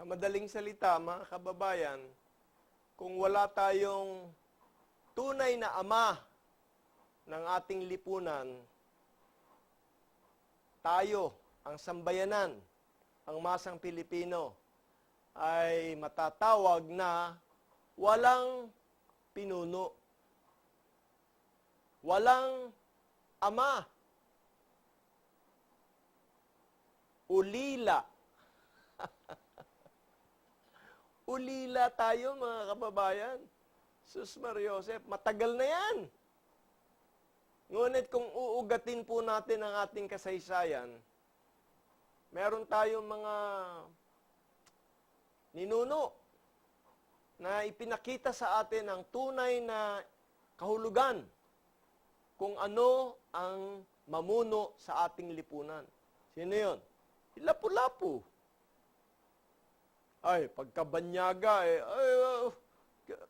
madaling salita, mga kababayan, kung wala tayong tunay na ama ng ating lipunan, tayo, ang sambayanan, ang masang Pilipino, ay matatawag na walang pinuno. Walang ama. Ulila. Ulila tayo, mga kababayan. Sus Mariosep, matagal na yan. Ngunit kung uugatin po natin ang ating kasaysayan, meron tayong mga ninuno na ipinakita sa atin ang tunay na kahulugan kung ano ang mamuno sa ating lipunan. Sino yun? Lapu-Lapu. Ay, pagkabanyaga,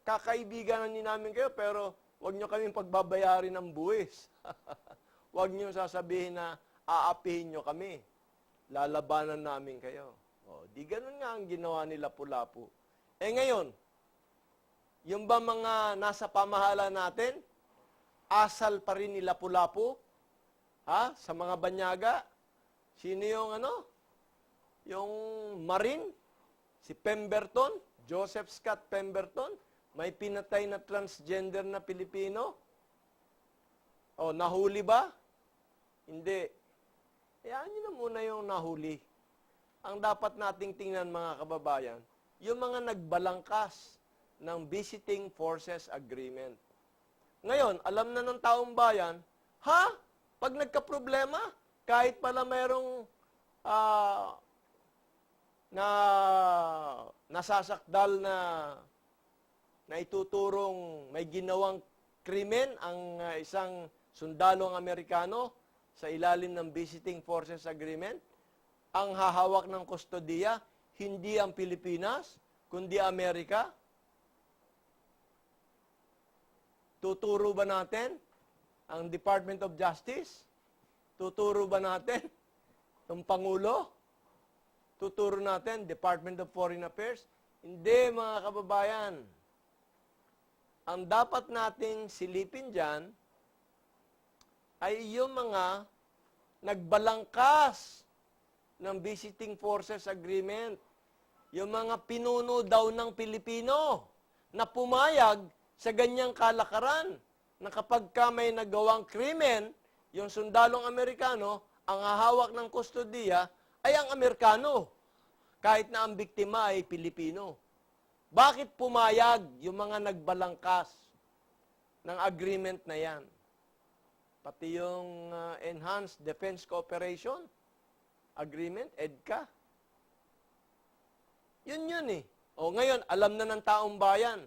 kakaibiganan din namin kayo, pero huwag nyo kaming pagbabayarin ng buwis. Huwag nyo sasabihin na aapihin nyo kami. Lalabanan namin kayo. O, di ganun nga ang ginawa ni Lapu-Lapu. Ngayon, yung ba mga nasa pamahala natin, asal pa rin ni Lapu-Lapu? Ha? Sa mga banyaga? Sino yung Yung Marine? Si Pemberton? Joseph Scott Pemberton? May pinatay na transgender na Pilipino? O, nahuli ba? Hindi. Hayaan nyo na muna yung nahuli. Ang dapat nating tingnan, mga kababayan, yung mga nagbalangkas ng Visiting Forces Agreement. Ngayon, alam na ng taong bayan, pag nagka-problema, kahit pala mayroong nasasakdal na ituturong may ginawang krimen ang isang sundalong Amerikano sa ilalim ng Visiting Forces Agreement, ang hahawak ng kustodiya, hindi ang Pilipinas, kundi Amerika. Tuturo ba natin ang Department of Justice? Tuturo ba natin ang Pangulo? Tuturo natin Department of Foreign Affairs? Hindi, mga kababayan. Ang dapat nating silipin dyan ay yung mga nagbalangkas ng Visiting Forces Agreement. Yung mga pinuno daw ng Pilipino na pumayag sa ganyang kalakaran na kapag ka may nagawang krimen, yung sundalong Amerikano, ang hahawak ng kustodiya ay ang Amerikano, kahit na ang biktima ay Pilipino. Bakit pumayag yung mga nagbalangkas ng agreement na yan? Pati yung Enhanced Defense Cooperation Agreement, EDCA. Yun eh. O ngayon, alam na ng taong bayan.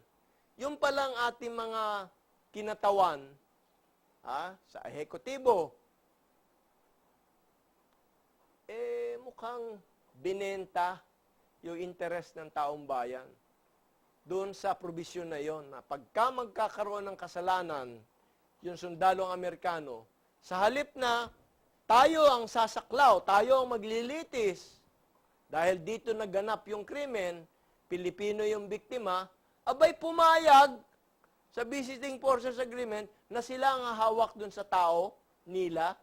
Yung palang ating mga kinatawan sa ehekutibo, mukhang binenta yung interest ng taong bayan doon sa probisyon na yon, na pagka magkakaroon ng kasalanan yung sundalong Amerikano, sa halip na tayo ang sasaklaw, tayo ang maglilitis, dahil dito naganap yung krimen, Pilipino yung biktima, abay pumayag sa Visiting Forces Agreement na sila ang hawak dun sa tao nila.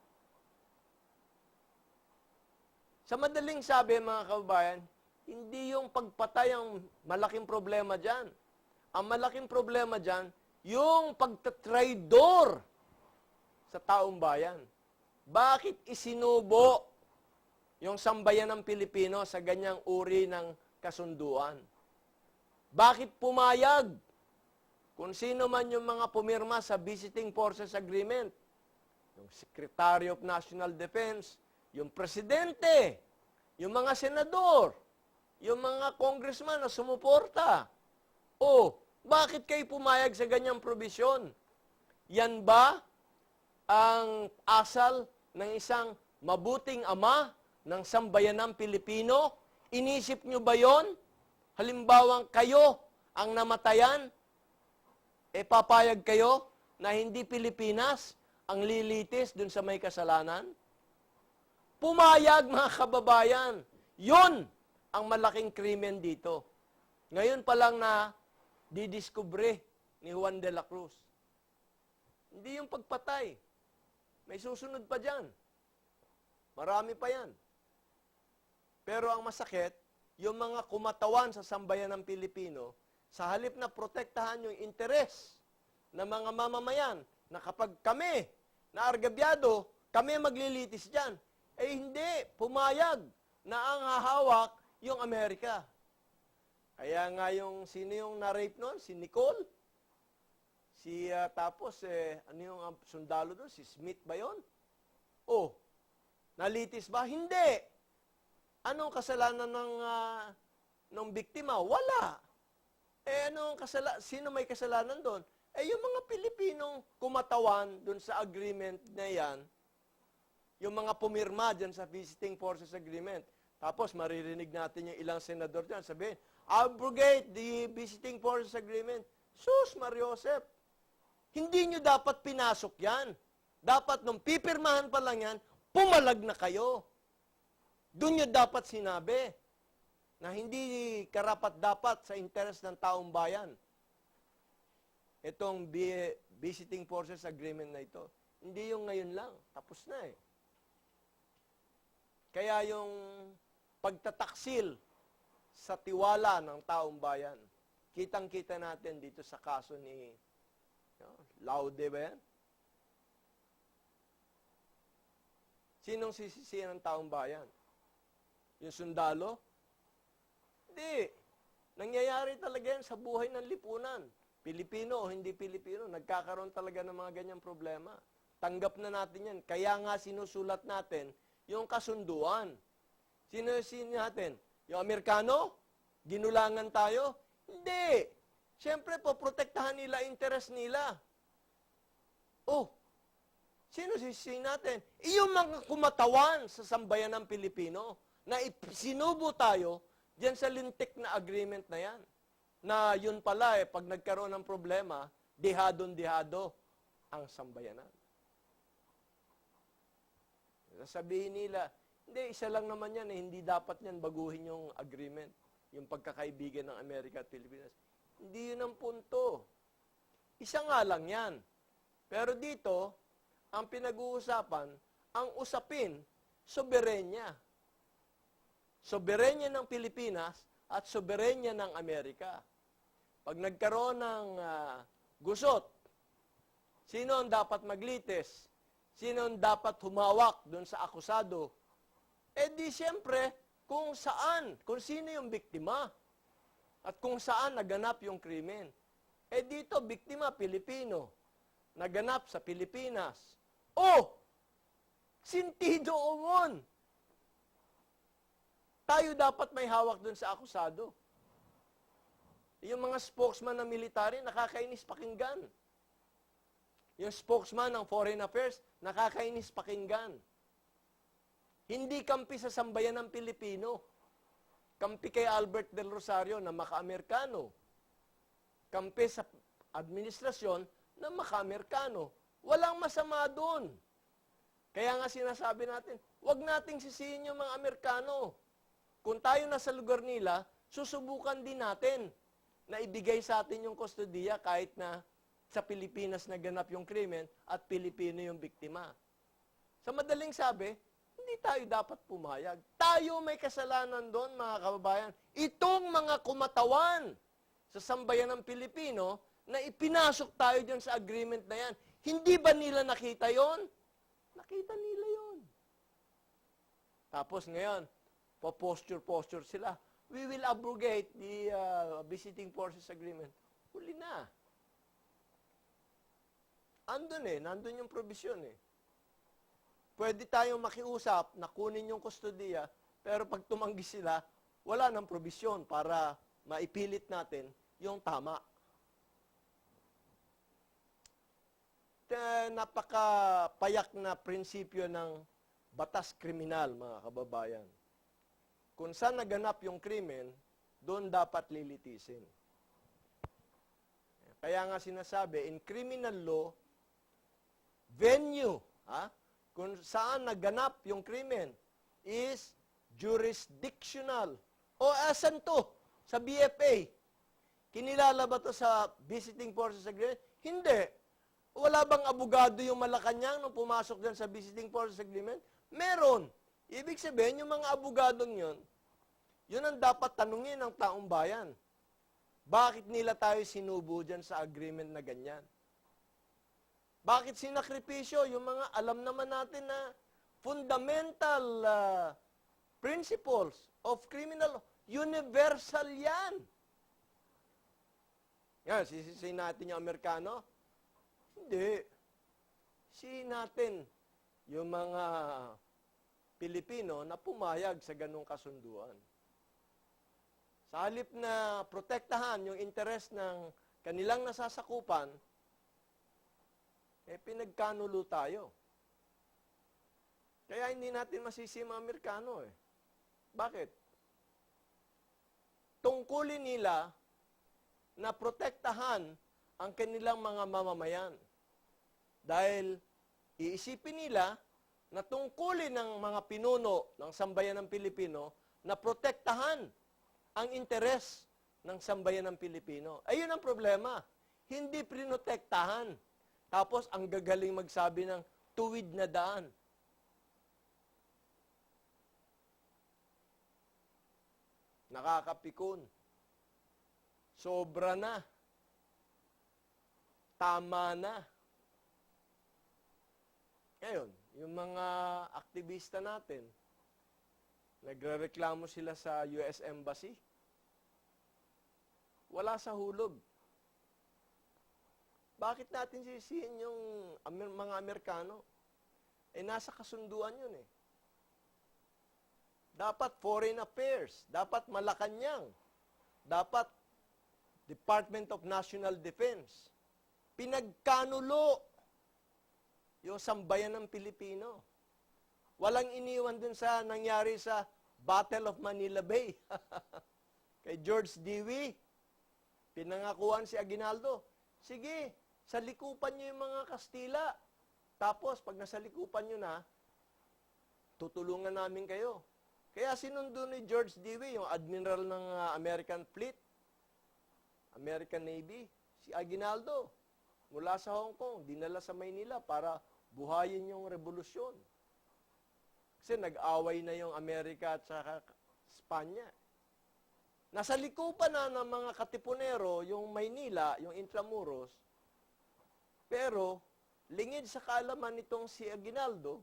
Sa madaling sabi, mga kababayan, hindi yung pagpatay ang malaking problema dyan. Ang malaking problema dyan, yung pagtatraidor sa taong bayan. Bakit isinubo yung sambayan ng Pilipino sa ganyang uri ng kasunduan? Bakit pumayag kung sino man yung mga pumirma sa Visiting Forces Agreement? Yung Secretary of National Defense, yung Presidente, yung mga senador, yung mga congressman na sumuporta. Bakit kayo pumayag sa ganyang probisyon? Yan ba ang asal ng isang mabuting ama ng sambayanang Pilipino? Inisip nyo ba yon? Halimbawang kayo ang namatayan, papayag kayo na hindi Pilipinas ang lilitis dun sa may kasalanan? Pumayag, mga kababayan. Yun ang malaking krimen dito. Ngayon pa lang na didiskubre ni Juan de la Cruz. Hindi yung pagpatay. May susunod pa dyan. Marami pa yan. Pero ang masakit, yung mga kumatawan sa sambayan ng Pilipino, sa halip na protektahan yung interes ng mga mamamayan, na kapag kami, na argabyado, kami maglilitis dyan. Eh hindi, pumayag na ang hahawak yung Amerika. Kaya nga yung, sino yung na-rape noon? Si Nicole? Ano yung sundalo doon? Si Smith ba yun? Oh, nalitis ba? Hindi. Anong kasalanan ng biktima? Wala. Sino may kasalanan doon? Eh, yung mga Pilipinong kumatawan doon sa agreement na yan, yung mga pumirma dyan sa Visiting Forces Agreement, tapos maririnig natin yung ilang senador dyan, sabihin, abrogate the Visiting Forces Agreement. Sus, Mariosep, hindi nyo dapat pinasok yan. Dapat nung pipirmahan pa lang yan, pumalag na kayo. Doon nyo dapat sinabi na hindi karapat-dapat sa interes ng taong bayan. Itong Visiting Forces Agreement na ito. Hindi yung ngayon lang. Tapos na eh. Kaya yung pagtataksil sa tiwala ng taong bayan, kitang-kita natin dito sa kaso ni Laude ba yan? Sinong sisisihan ng taong bayan? Yung sundalo? Hindi. Nangyayari talaga yan sa buhay ng lipunan. Pilipino o hindi Pilipino, nagkakaroon talaga ng mga ganyang problema. Tanggap na natin yan. Kaya nga sinusulat natin yung kasunduan. Sino natin? Yung Amerikano? Ginulangan tayo? Hindi. Siyempre po, protektahan nila interes nila. Oh, sino sisihin natin? Yung mga kumatawan sa sambayan ng Pilipino na sinubo tayo diyan sa lintik na agreement na yan. Na yun pala pag nagkaroon ng problema, dihadon-dihado ang sambayanan. Sasabihin nila, hindi, isa lang naman yan, hindi dapat yan baguhin yung agreement, yung pagkakaibigan ng Amerika at Pilipinas. Hindi yun ang punto. Isa nga lang yan. Pero dito, ang pinag-uusapan, ang usapin, soberenya. Soberenya ng Pilipinas at soberenya ng Amerika. Pag nagkaroon ng gusot, sino ang dapat maglitis? Sino ang dapat humawak doon sa akusado? Eh di siyempre, kung sino yung biktima. At kung saan naganap yung krimen. Eh dito, biktima, Pilipino. Naganap sa Pilipinas. Oh! Sintido umon! Tayo dapat may hawak doon sa akusado. Yung mga spokesman ng military, nakakainis pakinggan. Yung spokesman ng Foreign Affairs, nakakainis pakinggan. Hindi kampi sa sambayan ng Pilipino. Kampi kay Albert Del Rosario na maka-Amerikano. Kampi sa administrasyon na maka-Amerikano. Walang masama doon. Kaya nga sinasabi natin, huwag nating sisihin yung mga Amerikano. Kung tayo nasa lugar nila, susubukan din natin na ibigay sa atin yung kustodiya kahit na sa Pilipinas naganap yung krimen at Pilipino yung biktima. Sa madaling sabi, hindi tayo dapat pumayag. Tayo may kasalanan doon, mga kababayan. Itong mga kumatawan sa sambayan ng Pilipino na ipinasok tayo dyan sa agreement na yan. Hindi ba nila nakita yon? Nakita nila yon. Tapos ngayon, posture sila. We will abrogate the Visiting Forces Agreement. Huli na. Nandun yung provision Pwede tayong makiusap na kunin yung kustodiya, pero pag tumanggi sila, wala nang provision para maipilit natin yung tama. Napakapayak na prinsipyo ng batas kriminal, mga kababayan. Kung saan naganap yung krimen, doon dapat lilitisin. Kaya nga sinasabi, in criminal law, venue, kung saan naganap yung krimen, is jurisdictional O asan to? Sa BFA. Kinilala ba to sa Visiting Forces Agreement? Hindi. Wala bang abogado yung Malacanang nung pumasok dyan sa Visiting Forces Agreement? Meron. Ibig sabihin, yung mga abogadong yun ang dapat tanungin ng taong bayan. Bakit nila tayo sinubo dyan sa agreement na ganyan? Bakit sinakripisyo yung mga alam naman natin na fundamental principles of criminal law? Universal yan. Yan, sisisihin natin yung Amerikano? Hindi. Sisihin natin yung mga Pilipino na pumayag sa ganung kasunduan. Sa halip na protektahan yung interes ng kanilang nasasakupan, pinagkanulo tayo. Kaya hindi natin masisi mga Amerikano . Bakit? Tungkulin nila na protektahan ang kanilang mga mamamayan. Dahil iisipin nila na tungkulin ng mga pinuno ng sambayan ng Pilipino na protektahan ang interes ng sambayan ng Pilipino. Ayun ang problema. Hindi prinotektahan. Tapos ang gagaling magsabi ng tuwid na daan. Nakakapikon. Sobra na. Tama na. Ngayon, yung mga aktivista natin, nagrereklamo sila sa US Embassy. Wala sa hulog. Bakit natin sisihin yung mga Amerikano? Nasa kasunduan yun . Dapat Foreign Affairs, dapat Malacanang, dapat Department of National Defense. Pinagkanulo yung sambayan ng Pilipino. Walang iniwan dun sa nangyari sa Battle of Manila Bay. Kay George Dewey, pinangakuan si Aguinaldo. Sige, salikupan nyo yung mga Kastila. Tapos, pag nasalikupan nyo na, tutulungan namin kayo. Kaya sinundo ni George Dewey, yung admiral ng American Fleet, American Navy, si Aguinaldo, mula sa Hong Kong, dinala sa Maynila para buhayin yung revolusyon. Kasi nag-away na yung Amerika at saka Espanya. Nasa likupan na ng mga katipunero, yung Maynila, yung Intramuros, pero lingid sa kaalaman nitong si Aguinaldo,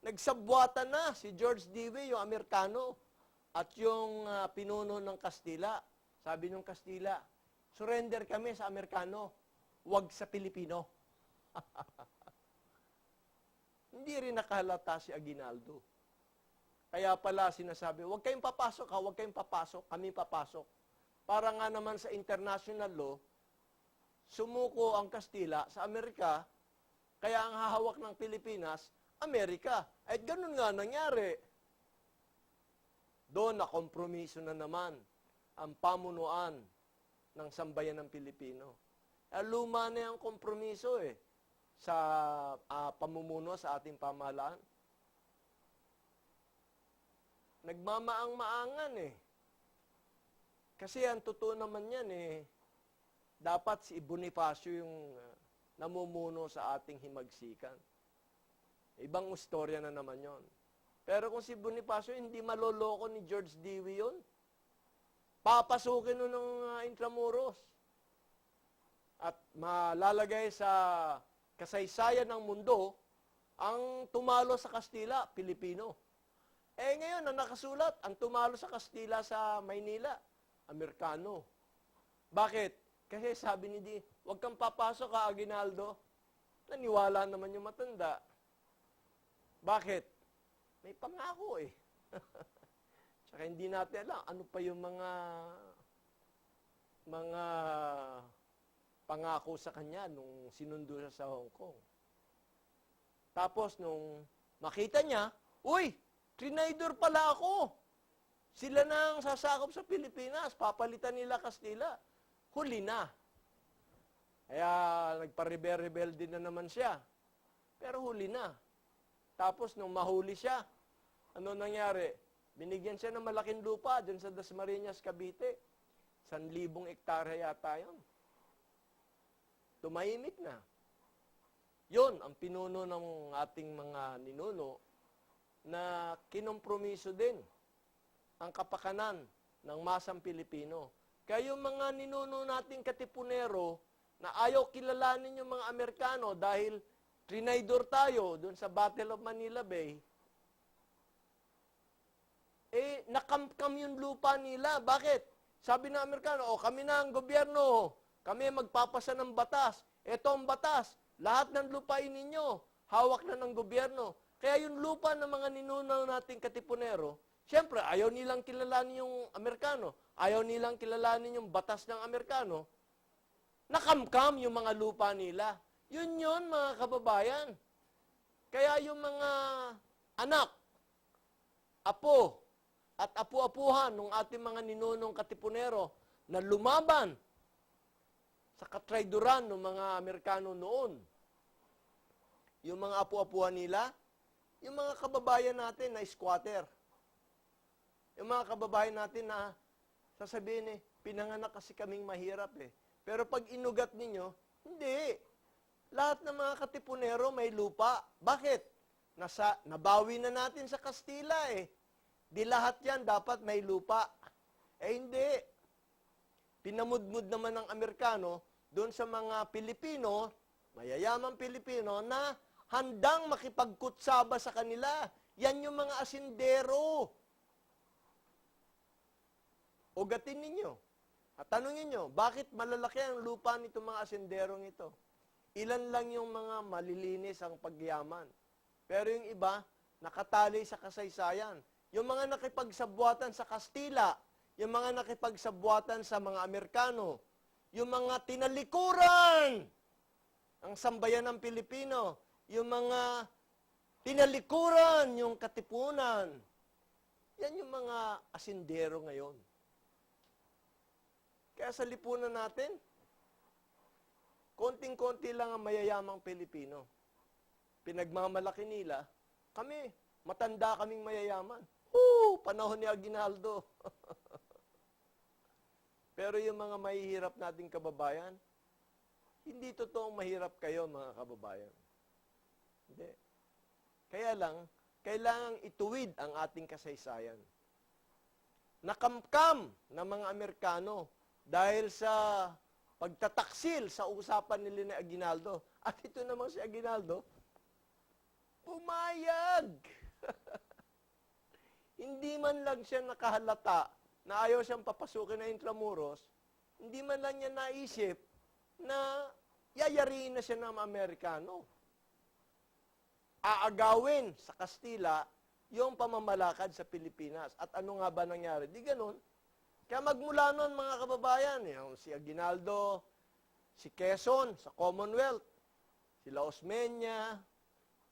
nagsabwatan na si George Dewey, yung Amerikano, at yung pinuno ng Kastila. Sabi ng Kastila, surrender kami sa Amerikano, wag sa Pilipino. Hindi rin nakahalata si Aguinaldo. Kaya pala sinasabi, wag kayong papasok wag kayong papasok, kami papasok. Para nga naman sa international law, sumuko ang Kastila sa Amerika, kaya ang hahawak ng Pilipinas, Amerika. At ganun nga nangyari. Doon na kompromiso na naman ang pamunuan ng sambayan ng Pilipino. Luma na yung kompromiso sa pamumuno sa ating pamahalaan. Nagmamaang-maangan Kasi ang totoo naman yan dapat si Bonifacio yung namumuno sa ating himagsikan. Ibang istorya na naman yon. Pero kung si Bonifacio, hindi maloloko ni George Dewey yun. Papasukin nun ng Intramuros. At malalagay sa kasaysayan ng mundo, ang tumalo sa Kastila, Pilipino. Ngayon, ang nakasulat, ang tumalo sa Kastila sa Maynila, Amerikano. Bakit? Kasi sabi ni Di, huwag kang papasok Aguinaldo. Naniwala naman yung matanda. Bakit? May pangako Tsaka hindi natin alam, ano pa yung mga pangako sa kanya nung sinundo siya sa Hong Kong. Tapos nung makita niya, uy, trinidor pala ako. Sila na ang sasakop sa Pilipinas, papalitan nila Kastila. Huli na. Kaya nagpa-rebel din na naman siya. Pero huli na. Tapos nung mahuli siya, ano nangyari? Binigyan siya ng malaking lupa dun sa Dasmariñas, Cavite. 1,000 hektarya yata yun. Tumahimik na. Yun ang pinuno ng ating mga ninuno na kinompromiso din ang kapakanan ng masang Pilipino. Kaya yung mga ninuno nating katipunero na ayaw kilalanin yung mga Amerikano dahil trinaydor tayo doon sa Battle of Manila Bay, nakamkam yung lupa nila. Bakit? Sabi ng Amerikano, kami na ang gobyerno, kami magpapasa ng batas. Ito ang batas, lahat ng lupain ninyo, hawak na ng gobyerno. Kaya yung lupa ng mga ninuno nating katipunero, siyempre, ayaw nilang kilalanin yung Amerikano, ayaw nilang kilalanin yung batas ng Amerikano, nakamkam yung mga lupa nila. Yun, mga kababayan. Kaya yung mga anak, apo, at apu-apuhan ng ating mga ninunong katipunero na lumaban sa katrayduran ng mga Amerikano noon. Yung mga apu-apuhan nila, yung mga kababayan natin na squatter. Yung mga kababayan natin na sasabihin pinanganak kasi kaming mahirap Pero pag inugat ninyo, hindi. Lahat ng mga katipunero may lupa. Bakit? Nabawi na natin sa Kastila Di lahat yan dapat may lupa. Hindi. Pinamudmud naman ng Amerikano doon sa mga Pilipino, mayayamang Pilipino, na handang makipagkutsaba sa kanila. Yan yung mga asindero. Ugatin ninyo. At tanungin nyo, bakit malalaki ang lupa nito mga asinderong ito? Ilan lang yung mga malilinis ang pagyaman. Pero yung iba, nakatali sa kasaysayan. Yung mga nakipagsabuatan sa Kastila, yung mga nakipagsabuatan sa mga Amerikano, yung mga tinalikuran ang sambayan ng Pilipino, yung mga tinalikuran yung katipunan. Yan yung mga asindero ngayon. Kaya sa lipunan natin, konting-konti lang ang mayayamang Pilipino. Pinagmamalaki nila, kami, matanda kaming mayayaman. Panahon ni Aguinaldo. Pero yung mga mahihirap nating kababayan, hindi totoong mahirap kayo, mga kababayan. Hindi. Kaya lang, kailangang ituwid ang ating kasaysayan. Nakamkam ng mga Amerikano dahil sa pagtataksil sa usapan nila ni Aguinaldo. At ito namang si Aguinaldo, pumayag. Hindi man lang siya nakahalata na ayaw siyang papasukin na Intramuros, hindi man lang niya naisip na yayariin na siya ng Amerikano. Aagawin sa Kastila yung pamamalakad sa Pilipinas. At ano nga ba nangyari? Di ganun. Kaya magmula nun, mga kababayan, yung si Aguinaldo, si Quezon sa Commonwealth, sila Osmeña,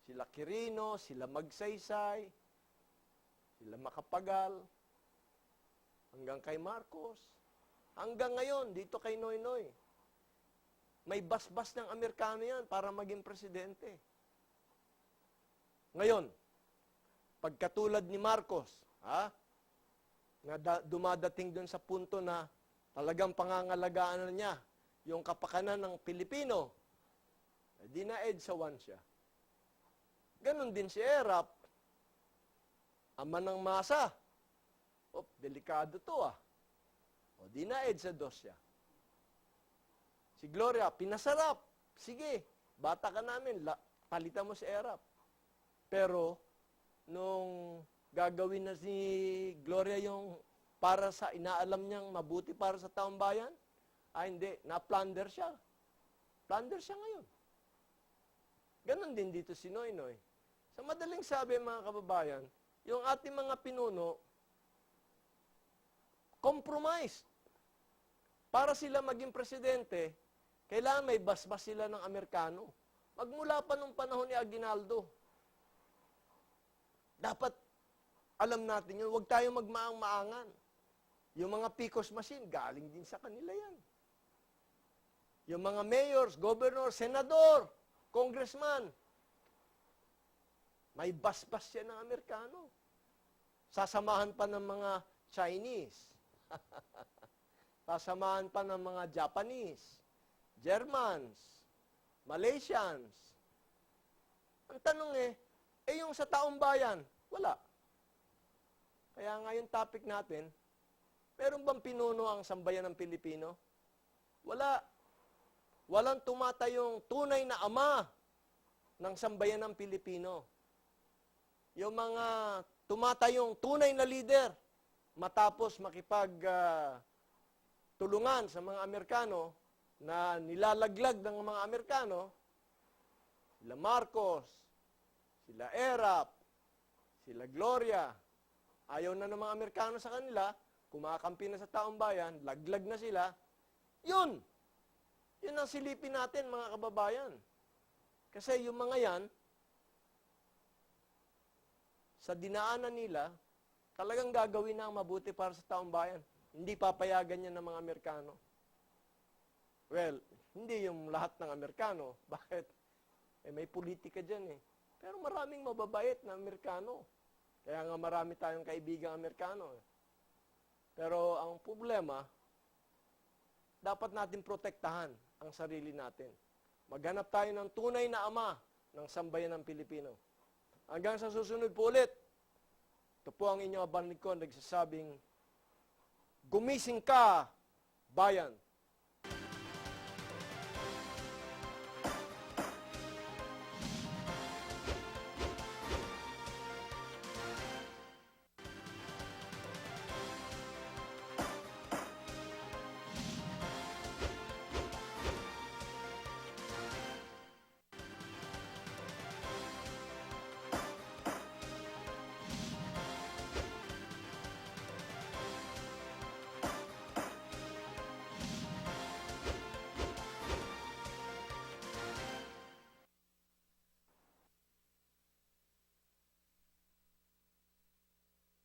sila Quirino, sila Magsaysay, sila Macapagal, hanggang kay Marcos, hanggang ngayon, dito kay Noynoy. May basbas ng Amerikano yan para maging presidente. Ngayon, pagkatulad ni Marcos, na dumadating dun sa punto na talagang pangangalagaan na niya yung kapakanan ng Pilipino, di na EDSA 1 siya. Ganon din si Erap, ama ng masa. Delikado to di na EDSA 2 siya. Si Gloria, pinasarap. Sige, bata ka namin, palitan mo si Erap. Pero, nung gagawin na si Gloria yung para sa inaalam niyang mabuti para sa taong bayan, hindi, na-plunder siya. Plunder siya ngayon. Ganon din dito si Noynoy. Sa madaling sabi, mga kababayan, yung ating mga pinuno, compromised. Para sila maging presidente, kailangan may basbas sila ng Amerikano. Magmula pa nung panahon ni Aguinaldo. Dapat alam natin yun, huwag tayong magmaang-maangan. Yung mga PCOS machine, galing din sa kanila yan. Yung mga mayors, governor, senador, congressman, may basbas yan ng Amerikano. Sasamahan pa ng mga Chinese. Sasamahan pa ng mga Japanese, Germans, Malaysians. Ang tanong yung sa taong bayan, wala. Kaya nga yung topic natin, meron bang pinuno ang sambayan ng Pilipino? Wala. Walang tumatayong tunay na ama ng sambayan ng Pilipino. Yung mga tumatayong tunay na leader, matapos tulungan sa mga Amerikano na nilalaglag ng mga Amerikano, sila Marcos, sila Erap, sila Gloria, ayaw na ng mga Amerikano sa kanila, kumakampi na sa taong bayan, laglag na sila, yun ang silipin natin, mga kababayan. Kasi yung mga yan, sa dinaanan nila, talagang gagawin na ang mabuti para sa taong bayan. Hindi papayagan yan ng mga Amerikano. Well, hindi yung lahat ng Amerikano. Bakit? May politika dyan Pero maraming mababait na Amerikano. Kaya nga marami tayong kaibigang Amerikano. Pero ang problema, dapat natin protektahan ang sarili natin. Maghanap tayo ng tunay na ama ng sambayan ng Pilipino. Hanggang sa susunod po ulit, ito po ang inyong abanikon nagsasabing, gumising ka, bayan!